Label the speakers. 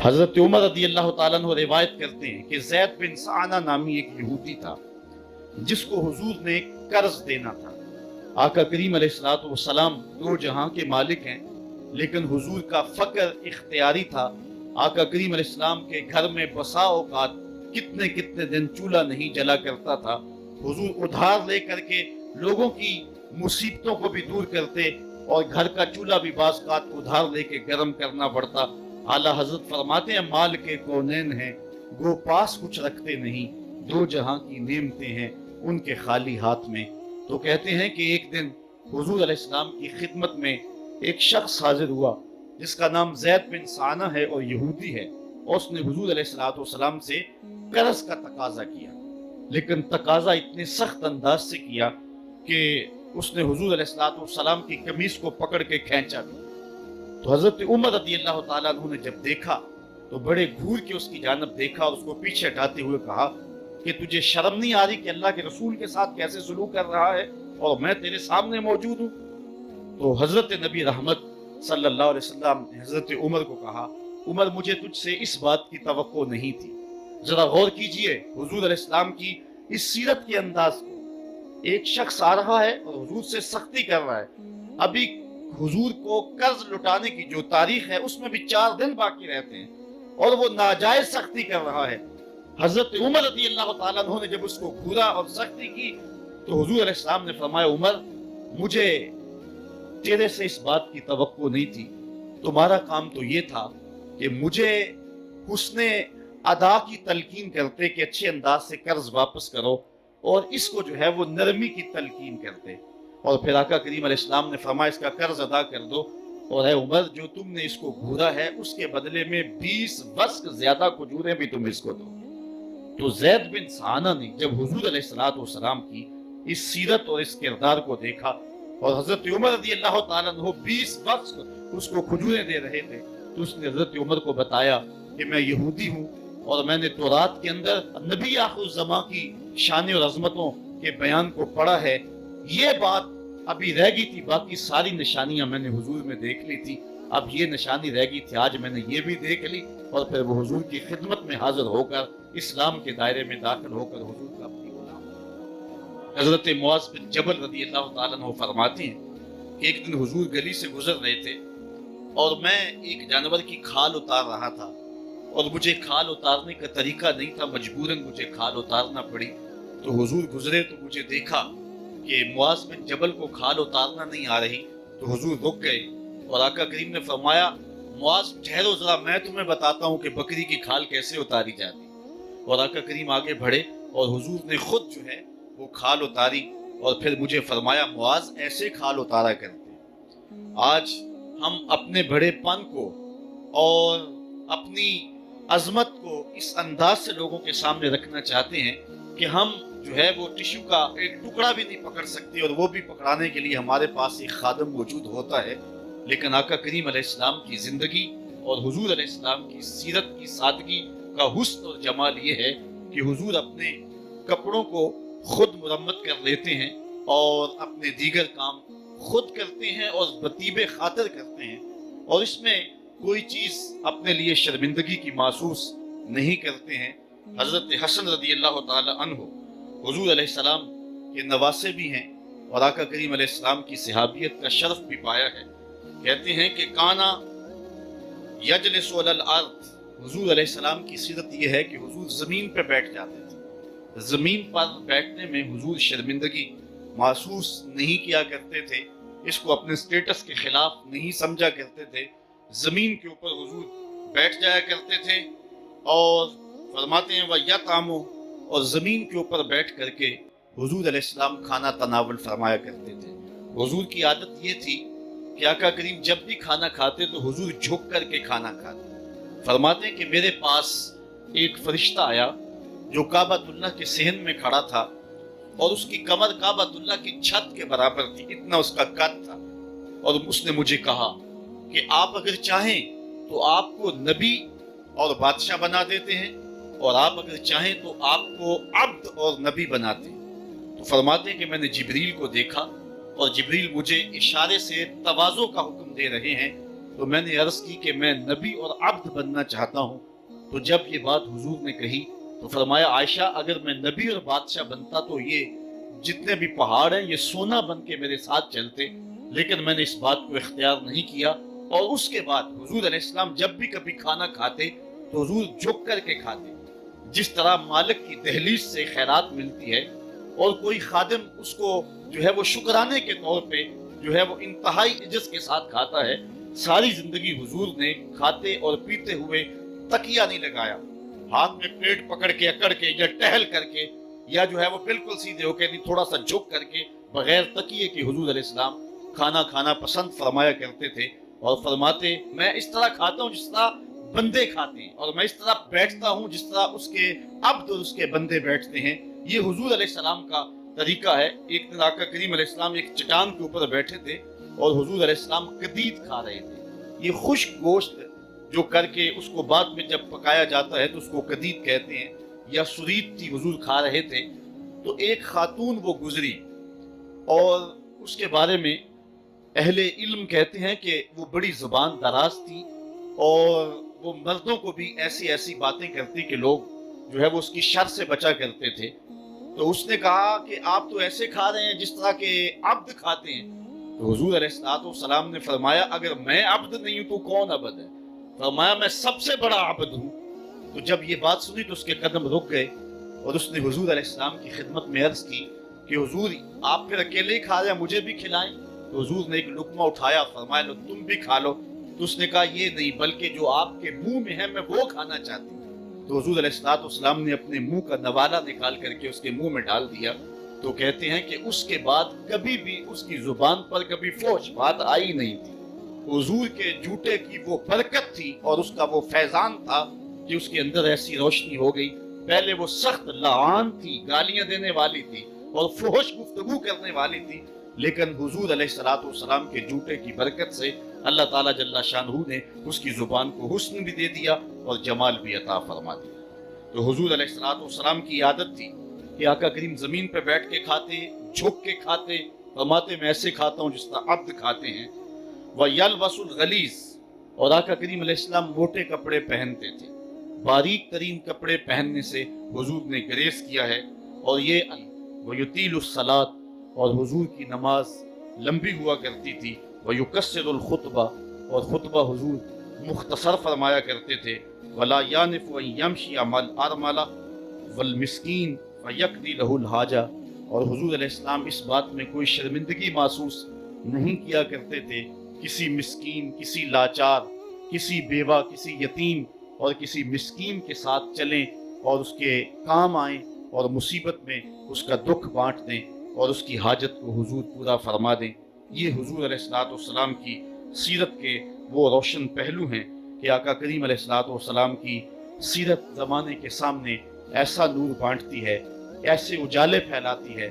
Speaker 1: हज़रत उमर रज़ी अल्लाह ताला अन्हु रिवायत करते हैं कि ज़ैद बिन साना नामी एक यहूदी था जिसको हुजूर ने कर्ज देना था। आका करीम अलैहिस्सलातु वस्सलाम दो जहां के मालिक हैं, लेकिन हुजूर का फक्र इख्तियारी था। आका करीम अलैहिस्सलाम के घर में बसा औकात कितने कितने दिन चूल्हा नहीं जला करता था। हुजूर उधार ले करके लोगों की मुसीबतों को भी दूर करते और घर का चूल्हा भी बाज़ उधार लेके गर्म करना पड़ता। आला हजरत फरमाते हैं, माल के कौनैन हैं गो पास कुछ रखते नहीं, दो जहां की नेमतें हैं उनके खाली हाथ में। तो कहते हैं कि एक दिन हुजूर अलैहिस्सलाम की खिदमत में एक शख्स हाजिर हुआ जिसका नाम ज़ैद बिन साना है और यहूदी है, और उसने हुजूर अलैहिस्सलाम से कर्ज का तकाजा किया, लेकिन तकाजा इतने सख्त अंदाज से किया कि उसने हुजूर अलैहिस्सलाम की कमीज को पकड़ के खींचा भी। तो हजरत उमर रज़ी अल्लाह ताला अन्हु ने जब देखा तो बड़े घूर के उसकी जानब देखा और उसको पीछे हटाते हुए कहा कि तुझे शर्म नहीं आ रही कि अल्लाह के रसूल के साथ कैसे सुलूक कर रहा है और मैं तेरे सामने मौजूद हूँ। तो हजरत नबी रहमत सल्लल्लाहु अलैहि वसल्लम ने हजरत उमर को कहा, उमर मुझे तुझसे इस बात की तवक्को नहीं थी। जरा गौर कीजिए हुजूर अलैहिस्सलाम की इस सीरत के अंदाज को। एक शख्स आ रहा है और हुजूर से सख्ती कर रहा है। अभी हुजूर को कर्ज लुटाने की जो तारीख है उसमें भी 4 दिन बाकी रहते हैं और वो नाजायज सख्ती कर रहा है। हजरत उमर रज़ी अल्लाह ताला अन्हु ने जब उसको घूरा और सख्ती की तो हुजूर अलैहिस्सलाम ने फरमाया, उमर मुझे तेरे से इस बात की तवक्को नहीं थी। तुम्हारा काम तो ये था कि मुझे हुस्ने अदा की तलकीन करते कि अच्छे अंदाज से कर्ज वापस करो, और इसको जो है वो नरमी की तलकीन करते। और फिर आका करीम अलैहिस्सलाम ने फरमाया इसका कर्ज अदा कर दो, और है उमर जो तुमने इसको घूरा है उसके बदले में 20 वस्क ज्यादा खजूरें भी तुम इसको दो। तो ज़ैद बिन साना ने जब हुजूर अलैहिस्सलातु वस्सलाम की इस सीरत और इस किरदार को देखा और हजरत उमर रज़ी अल्लाह ताला अन्हु 20 वस्क उसको खजूरें दे रहे थे, तो उसने हजरत उमर को बताया कि मैं यहूदी हूँ और मैंने तौरात के अंदर नबी आखिर ज़मां की शान और अजमतों के बयान को पढ़ा है। ये बात अभी रह गई थी, बाकी सारी निशानियां मैंने हुजूर में देख ली थी, अब ये निशानी रह गई थी, आज मैंने ये भी देख ली। और फिर वो हुजूर की खिदमत में हाजिर होकर इस्लाम के दायरे में दाखिल होकर हुजूर का अपनी गुलाम। हजरत मुआज़ बिन जबल रज़ी अल्लाह ताला अन्हु फरमाते हैं कि एक दिन हुजूर गली से गुजर रहे थे और मैं एक जानवर की खाल उतार रहा था और मुझे खाल उतारने का तरीका नहीं था, मजबूरन मुझे खाल उतारना पड़ी। तो हुजूर गुजरे तो मुझे देखा कि मुआज़ बिन जबल को खाल उतारना नहीं आ रही, तो हुजूर रुक गए और आका करीम ने फरमाया, मुआज़ ठहरो जरा, मैं तुम्हें बताता हूँ कि बकरी की खाल कैसे उतारी जाती। और आका करीम आगे बढ़े और हुजूर ने खुद जो है वो खाल उतारी और फिर मुझे फरमाया, मुआज़ ऐसे खाल उतारा करते। आज हम अपने बड़ेपन को और अपनी अजमत को इस अंदाज से लोगों के सामने रखना चाहते हैं कि हम जो है वो टिश्यू का एक टुकड़ा भी नहीं पकड़ सकते, और वो भी पकड़ाने के लिए हमारे पास एक खादम मौजूद होता है। लेकिन आका करीम अलैहिस्सलाम की जिंदगी और हुजूर अलैहिस्सलाम की सीरत की सादगी का हुस्न और जमाल ये है कि हुजूर अपने कपड़ों को खुद मुरम्मत कर लेते हैं और अपने दीगर काम खुद करते हैं और बतीबे खातिर करते हैं, और इसमें कोई चीज अपने लिए शर्मिंदगी की महसूस नहीं करते हैं। हजरत हसन रज़ी अल्लाह ताला अन्हु हुजूर अलैहिस्सलाम के नवासे भी हैं और आका करीम अलैहिस्सलाम की सहाबियत का शर्फ भी पाया है। कहते हैं कि काना यजलिसु अलल अर्द, हुजूर अलैहिस्सलाम की सीरत यह है कि हुजूर जमीन पर बैठ जाते थे। जमीन पर बैठने में हुजूर शर्मिंदगी महसूस नहीं किया करते थे, इसको अपने स्टेटस के खिलाफ नहीं समझा करते थे। जमीन के ऊपर हुजूर बैठ जाया करते थे और फरमाते हैं वह यतामो, और जमीन के ऊपर बैठ करके हुजूर अलैहिस्सलाम खाना तनावल फरमाया करते थे। हुजूर की आदत ये थी कि आका करीम जब भी खाना खाते तो हुजूर झुक करके खाना खाते। फरमाते हैं कि मेरे पास एक फरिश्ता आया जो काबतुल्लाह के सहन में खड़ा था और उसकी कमर काबतुल्लाह की छत के बराबर थी, इतना उसका कद था। और उसने मुझे कहा कि आप अगर चाहें तो आपको नबी और बादशाह बना देते हैं, और आप अगर चाहें तो आपको अब्द और नबी बनाते हैं। तो फरमाते हैं कि मैंने जिब्रील को देखा और जिब्रील मुझे इशारे से तवाज़ो का हुक्म दे रहे हैं। تو میں نے عرض کی کہ میں نبی اور عبد بننا چاہتا ہوں۔ تو جب یہ بات حضور نے کہی تو فرمایا عائشہ اگر میں نبی اور بادشاہ بنتا تو یہ جتنے بھی پہاڑ ہیں یہ سونا بن کے میرے ساتھ چلتے، لیکن میں نے اس بات کو اختیار نہیں کیا۔ اور اس کے بعد حضور علیہ السلام جب بھی کبھی کھانا کھاتے تو حضور جھک کر کے کھاتے، جس طرح مالک کی دہلیز سے خیرات ملتی ہے اور کوئی خادم اس کو جو ہے وہ شکرانے کے طور پہ جو ہے وہ انتہائی عجز کے ساتھ کھاتا ہے، ساری زندگی حضور نے کھاتے اور پیتے ہوئے تکیہ نہیں لگایا، ہاتھ میں پلیٹ پکڑ کے اکڑ کے یا ٹہل کر کے یا جو ہے وہ بالکل سیدھے ہو کے نہیں، تھوڑا سا جھک کر کے بغیر تکیے کے حضور علیہ السلام کھانا کھانا پسند فرمایا کرتے تھے، اور فرماتے میں اس طرح کھاتا ہوں جس طرح بندے کھاتے ہیں، اور میں اس طرح بیٹھتا ہوں جس طرح اس کے عبد اور اس کے بندے بیٹھتے ہیں۔ یہ حضور علیہ السلام کا طریقہ ہے۔ ایک دن آقا کریم علیہ السلام ایک چٹان کے اوپر بیٹھے تھے اور حضور علیہ السلام قدید کھا رہے تھے۔ یہ خشک گوشت جو کر کے اس کو بعد میں جب پکایا جاتا ہے تو اس کو قدید کہتے ہیں، یا سرید تھی، حضور کھا رہے تھے تو ایک خاتون وہ گزری، اور اس کے بارے میں اہل علم کہتے ہیں کہ وہ بڑی زبان دراز تھی اور وہ مردوں کو بھی ایسی ایسی باتیں کرتی کہ لوگ جو ہے وہ اس کی شر سے بچا کرتے تھے۔ تو اس نے کہا کہ آپ تو ایسے کھا رہے ہیں جس طرح کے عبد کھاتے ہیں۔ تو حضور علیہ السلام نے فرمایا اگر میں عبد نہیں ہوں تو کون عبد ہے؟ فرمایا میں سب سے بڑا عبد ہوں۔ تو جب یہ بات سنی تو اس کے قدم رک گئے اور اس نے حضور علیہ السلام کی خدمت میں عرض کی کہ حضور آپ پھر اکیلے ہی کھا رہے ہیں، مجھے بھی کھلائیں۔ تو حضور نے ایک لقمہ اٹھایا، فرمایا لو تم بھی کھا لو۔ تو اس نے کہا یہ نہیں، بلکہ جو آپ کے منہ میں ہے میں وہ کھانا چاہتی ہوں۔ تو حضور علیہ السلام نے اپنے منہ کا نوالا نکال کر کے اس کے منہ میں ڈال دیا۔ تو کہتے ہیں کہ اس کے بعد کبھی بھی اس کی زبان پر کبھی فحش بات آئی نہیں تھی۔ حضور کے جوتے کی وہ برکت تھی اور اس کا وہ فیضان تھا کہ اس کے اندر ایسی روشنی ہو گئی۔ پہلے وہ سخت لعان تھی، گالیاں دینے والی تھی اور فحش گفتگو کرنے والی تھی، لیکن حضور علیہ السلام کے جوتے کی برکت سے اللہ تعالیٰ جل شانہ نے اس کی زبان کو حسن بھی دے دیا اور جمال بھی عطا فرما دیا۔ تو حضور علیہ السلام کی عادت تھی کہ آقا کریم زمین پہ بیٹھ کے کھاتے، جھک کے کھاتے، فرماتے میں ایسے کھاتا ہوں جس طرح عبد کھاتے ہیں۔ وَيَلْبَسُ الْغَلِيظَ، اور آقا کریم علیہ السلام موٹے کپڑے پہنتے تھے۔ باریک ترین کپڑے پہننے سے حضور نے گریز کیا ہے، اور یہ وَيُطِيلُ الصَّلَاةَ، اور حضور کی نماز لمبی ہوا کرتی تھی۔ وَيُقَصِّرُ الْخُطْبَةَ، اور خطبہ حضور مختصر فرمایا کرتے تھے۔ وَلَا يَعْنِفُ أَن يَمْشِيَ مَعَ الْأَرْمَلَةِ وَالْمِسْكِينِ فَيَقْضِي لَهُ الْحَاجَةَ، اور حضور علیہ السلام اس بات میں کوئی شرمندگی محسوس نہیں کیا کرتے تھے کسی مسکین، کسی لاچار، کسی بیوہ، کسی یتیم اور کسی مسکین کے ساتھ چلیں اور اس کے کام آئیں اور مصیبت میں اس کا دکھ بانٹ دیں اور اس کی حاجت کو حضور پورا فرما دیں۔ یہ حضور علیہ السلام کی سیرت کے وہ روشن پہلو ہیں کہ آقا کریم علیہ السلام کی سیرت زمانے کے سامنے ایسا نور بانٹتی ہے، ایسے اجالے پھیلاتی ہے